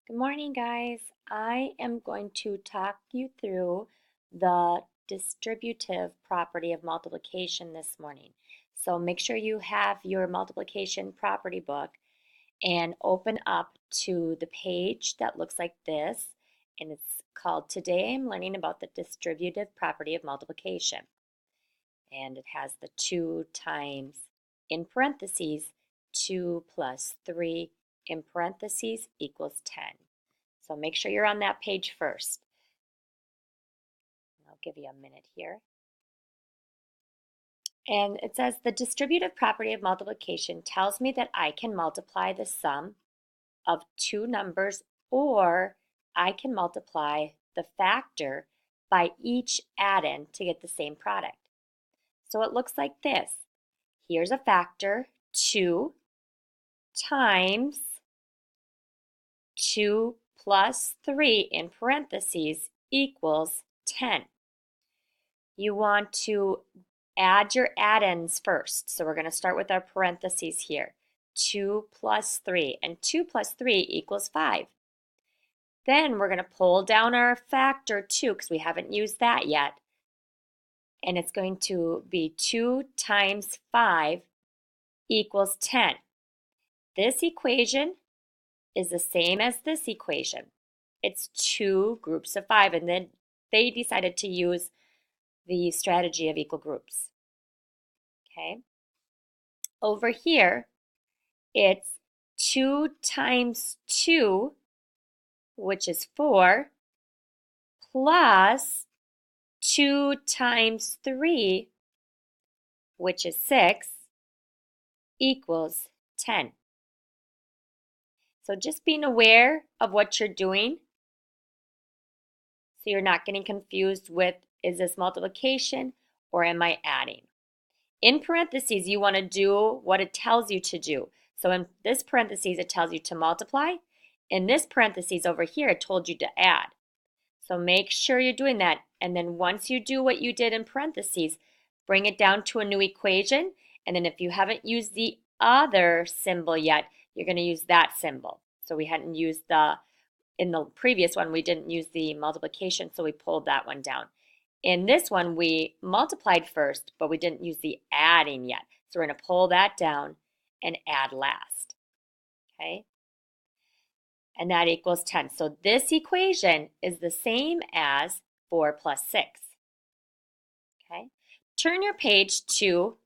Good morning, guys. I am going to talk you through the distributive property of multiplication this morning. So make sure you have your multiplication property book and open up to the page that looks like this, and it's called Today I'm Learning About the Distributive Property of Multiplication. And it has the 2 times in parentheses 2 plus 3 in parentheses equals 10. So make sure you're on that page first. I'll give you a minute here. And it says the distributive property of multiplication tells me that I can multiply the sum of two numbers, or I can multiply the factor by each add-in to get the same product. So it looks like this. Here's a factor, 2 times 2 plus 3 in parentheses equals 10. You want to add your add-ins first. So we're going to start with our parentheses here. 2 plus 3, and 2 plus 3 equals 5. Then we're going to pull down our factor 2 because we haven't used that yet. And it's going to be 2 times 5 equals 10. This equation is the same as this equation. It's 2 groups of 5, and then they decided to use the strategy of equal groups. Okay. Over here, it's 2 times 2, which is 4, plus 2 times 3, which is 6, equals 10. So just being aware of what you're doing so you're not getting confused with, is this multiplication or am I adding? In parentheses, you want to do what it tells you to do. So in this parentheses, it tells you to multiply. In this parentheses over here, it told you to add. So make sure you're doing that. And then once you do what you did in parentheses, bring it down to a new equation. And then if you haven't used the other symbol yet, you're going to use that symbol. So we hadn't used in the previous one, we didn't use the multiplication, so we pulled that one down. In this one, we multiplied first, but we didn't use the adding yet. So we're going to pull that down and add last. Okay? And that equals 10. So this equation is the same as 4 plus 6. Okay? Turn your page to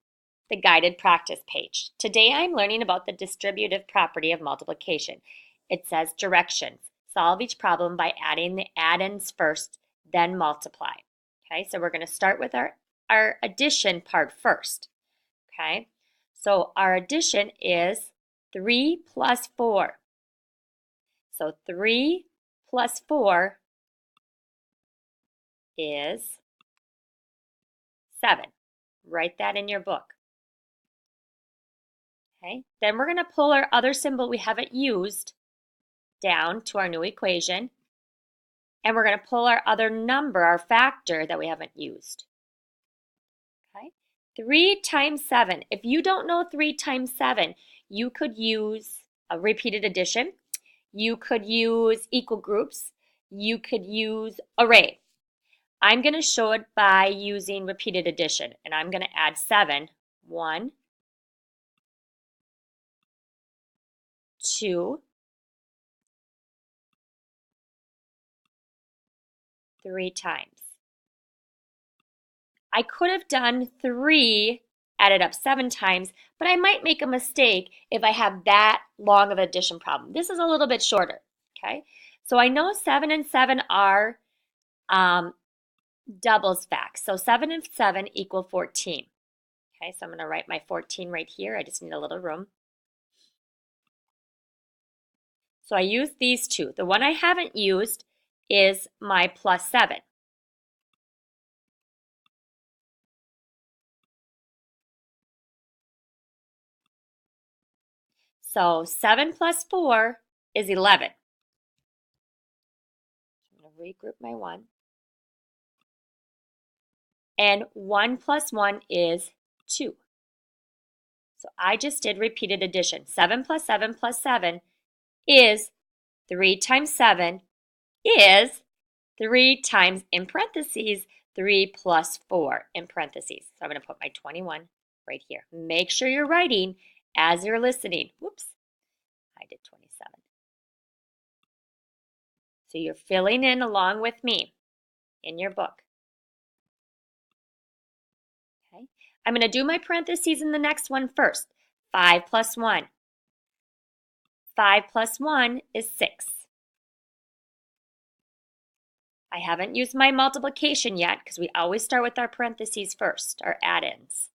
the guided practice page. Today I'm learning about the distributive property of multiplication. It says directions. Solve each problem by adding the add-ins first, then multiply. Okay, so we're going to start with our addition part first. Okay, so our addition is 3 plus 4. So 3 plus 4 is 7. Write that in your book. Okay, then we're going to pull our other symbol we haven't used down to our new equation. And we're going to pull our other number, our factor that we haven't used. Okay, 3 times 7. If you don't know 3 times 7, you could use a repeated addition. You could use equal groups. You could use array. I'm going to show it by using repeated addition. And I'm going to add 7. 1, 2, 3 times. I could have done 3 added up 7 times, but I might make a mistake if I have that long of an addition problem. This is a little bit shorter, okay? So I know 7 and 7 are doubles facts. So 7 and 7 equal 14. Okay, so I'm going to write my 14 right here. I just need a little room. So I used these two. The one I haven't used is my plus 7. So 7 plus 4 is 11. I'm going to regroup my 1. And 1 plus 1 is 2. So I just did repeated addition. 7 plus 7 plus 7 is 3 times 7 is 3 times, in parentheses, 3 plus 4 in parentheses. So I'm going to put my 21 right here. Make sure you're writing as you're listening. Whoops, I did 27. So you're filling in along with me in your book. Okay. I'm going to do my parentheses in the next one first. 5 plus 1. 5 plus 1 is 6. I haven't used my multiplication yet because we always start with our parentheses first, our add-ins.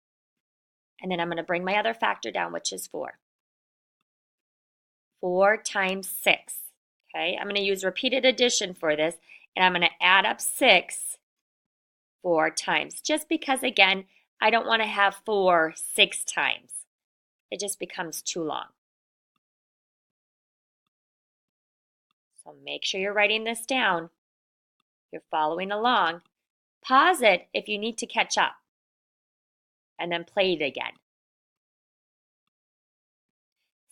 And then I'm going to bring my other factor down, which is 4. 4 times 6. Okay, I'm going to use repeated addition for this, and I'm going to add up 6 4 times, just because, again, I don't want to have 4 6 times. It just becomes too long. So make sure you're writing this down. You're following along. Pause it if you need to catch up, and then play it again.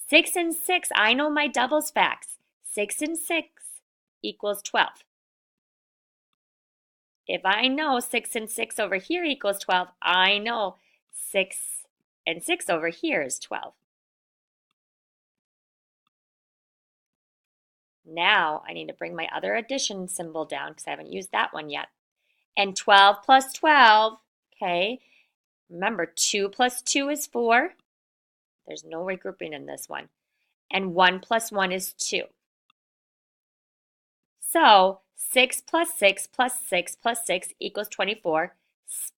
6 and 6, I know my doubles facts. 6 and 6 equals 12. If I know 6 and 6 over here equals 12, I know 6 and 6 over here is 12. Now I need to bring my other addition symbol down because I haven't used that one yet. And 12 plus 12, okay, remember 2 plus 2 is 4. There's no regrouping in this one. And 1 plus 1 is 2. So 6 plus 6 plus 6 plus 6 equals 24.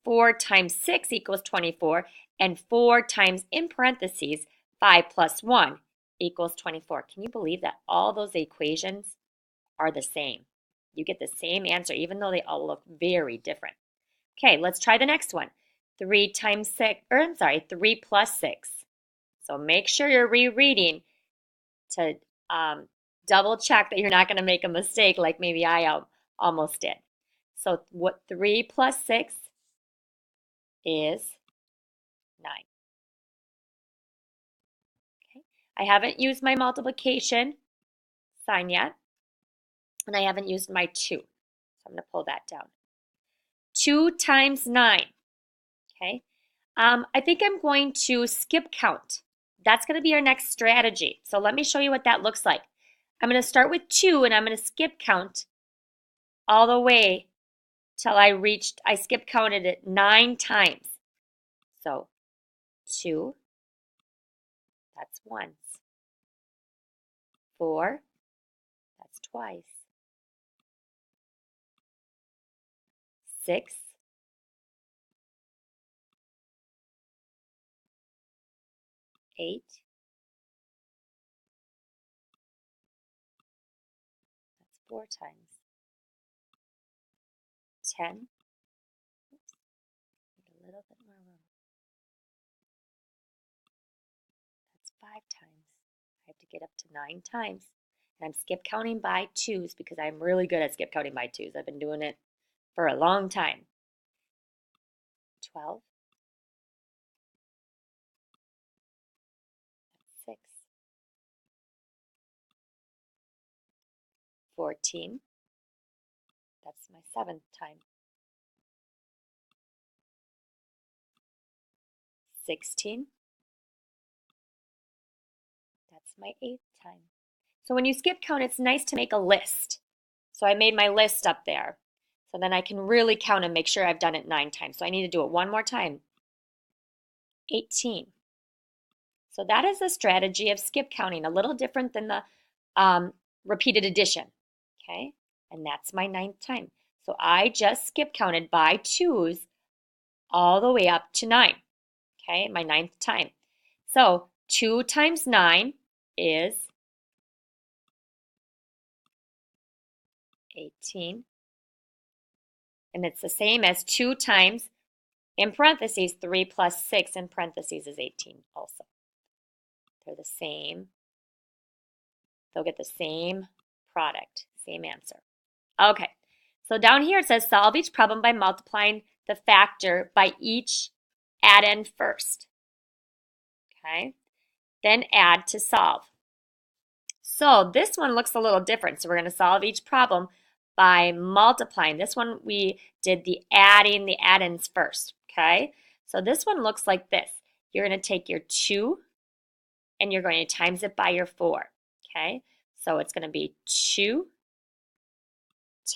4 times 6 equals 24. And 4 times, in parentheses, 5 plus 1 equals 24. Can you believe that all those equations are the same? You get the same answer even though they all look very different. Okay, let's try the next one. 3 times 6, or I'm sorry, 3 plus 6. So make sure you're rereading to double check that you're not going to make a mistake like maybe I almost did. So what 3 plus 6 is 9. Okay. I haven't used my multiplication sign yet, and I haven't used my 2. So I'm going to pull that down. 2 times 9. Okay. I think I'm going to skip count. That's going to be our next strategy. So let me show you what that looks like. I'm going to start with 2, and I'm going to skip count all the way till I skip counted it 9 times. So 2, that's once. 4, that's twice. 6, 8, that's 4 times. 10, oops, need a little bit more room. That's 5 times. I have to get up to 9 times. And I'm skip counting by 2s because I'm really good at skip counting by 2s. I've been doing it for a long time. 12, that's 6. 14, that's my 7th time. 16, that's my 8th time. So when you skip count, it's nice to make a list. So I made my list up there. So then I can really count and make sure I've done it 9 times. So I need to do it one more time. 18. So that is a strategy of skip counting, a little different than the repeated addition. Okay, and that's my 9th time. So I just skip counted by 2s all the way up to 9. Okay, my 9th time. So 2 times 9 is 18. And it's the same as 2 times, in parentheses, 3 plus 6 in parentheses is 18 also. They're the same. They'll get the same product, same answer. Okay, so down here it says solve each problem by multiplying the factor by each add-in first. Okay, then add to solve. So this one looks a little different. So we're going to solve each problem by multiplying. This one we did the add-ins first, okay? So this one looks like this. You're going to take your 2 and you're going to times it by your 4, okay? So it's going to be 2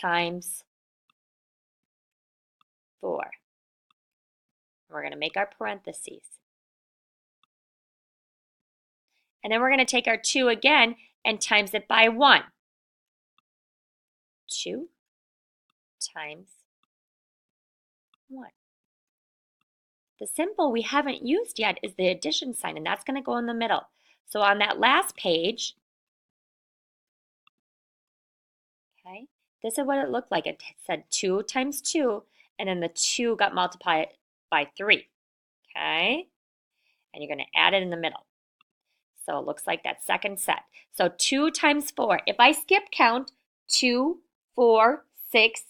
times 4. We're going to make our parentheses. And then we're going to take our 2 again and times it by 1. 2 times 1. The symbol we haven't used yet is the addition sign, and that's going to go in the middle. So on that last page, okay, this is what it looked like. It said 2 times 2, and then the 2 got multiplied by 3, okay? And you're going to add it in the middle. So it looks like that second set. So 2 times 4. If I skip count 2, 4, 6,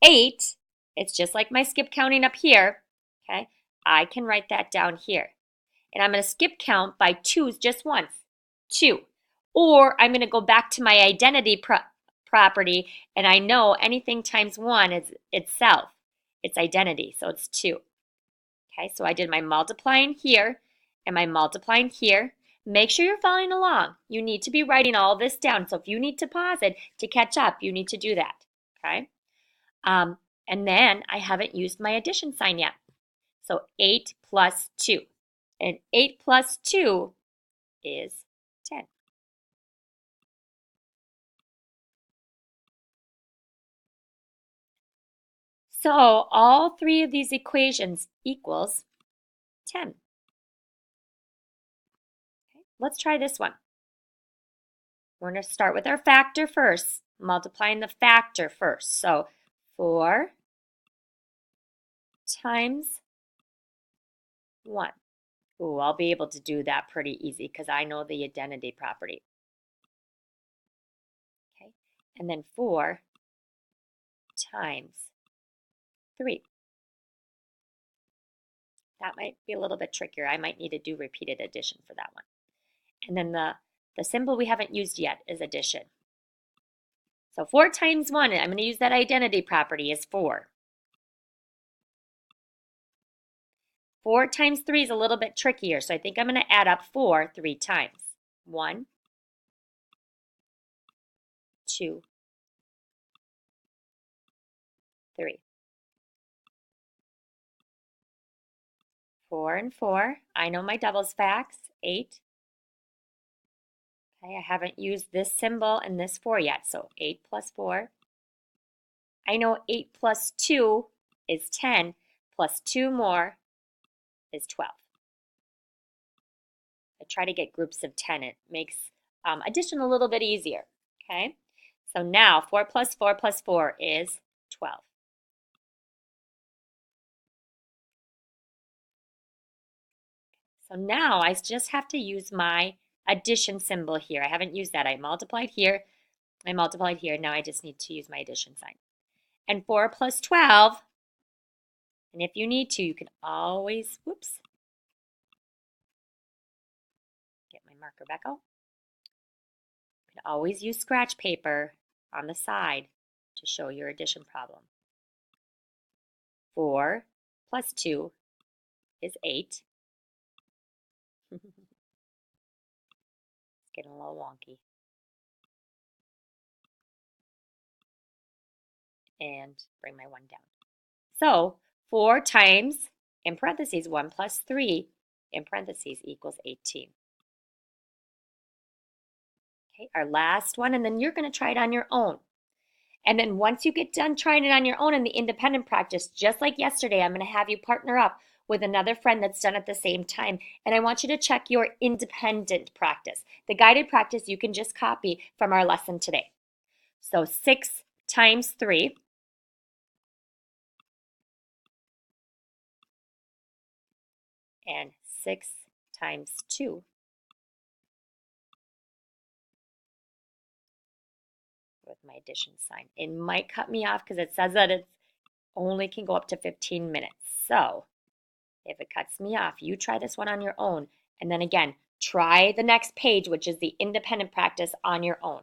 8, it's just like my skip counting up here, okay? I can write that down here. And I'm going to skip count by 2's just once, 2. Or I'm going to go back to my identity property, and I know anything times 1 is itself. It's identity, so it's 2. Okay, so I did my multiplying here and my multiplying here. Make sure you're following along. You need to be writing all this down. So if you need to pause it to catch up, you need to do that, okay? And then I haven't used my addition sign yet. So 8 plus 2. And 8 plus 2 is 10. So all 3 of these equations equals 10. Okay, let's try this one. We're going to start with our factor first, multiplying the factor first. So 4 times 1. Ooh, I'll be able to do that pretty easy because I know the identity property. Okay, and then 4 times 3. That might be a little bit trickier. I might need to do repeated addition for that one. And then the symbol we haven't used yet is addition. So 4 times 1, I'm going to use that identity property, is 4. 4 times 3 is a little bit trickier, so I think I'm going to add up 4 3 times. 1, 2, 3. 4 and 4. I know my doubles facts. 8. Okay, I haven't used this symbol and this 4 yet, so 8 plus 4. I know 8 plus 2 is 10, plus 2 more is 12. I try to get groups of 10. It makes addition a little bit easier, okay? So now 4 plus 4 plus 4 is 12. So now I just have to use my addition symbol here. I haven't used that. I multiplied here. Now I just need to use my addition sign. And 4 plus 12, and if you need to, you can always, whoops, get my marker back out. You can always use scratch paper on the side to show your addition problem. 4 plus 2 is 8. It's getting a little wonky. And bring my 1 down. So 4 times, in parentheses, 1 plus 3, in parentheses, equals 18. Okay, our last one, and then you're going to try it on your own. And then once you get done trying it on your own in the independent practice, just like yesterday, I'm going to have you partner up with another friend that's done at the same time. And I want you to check your independent practice. The guided practice you can just copy from our lesson today. So 6 times 3. And 6 times 2. With my addition sign. It might cut me off because it says that it only can go up to 15 minutes. So if it cuts me off, you try this one on your own. And then again, Try the next page, which is the independent practice on your own.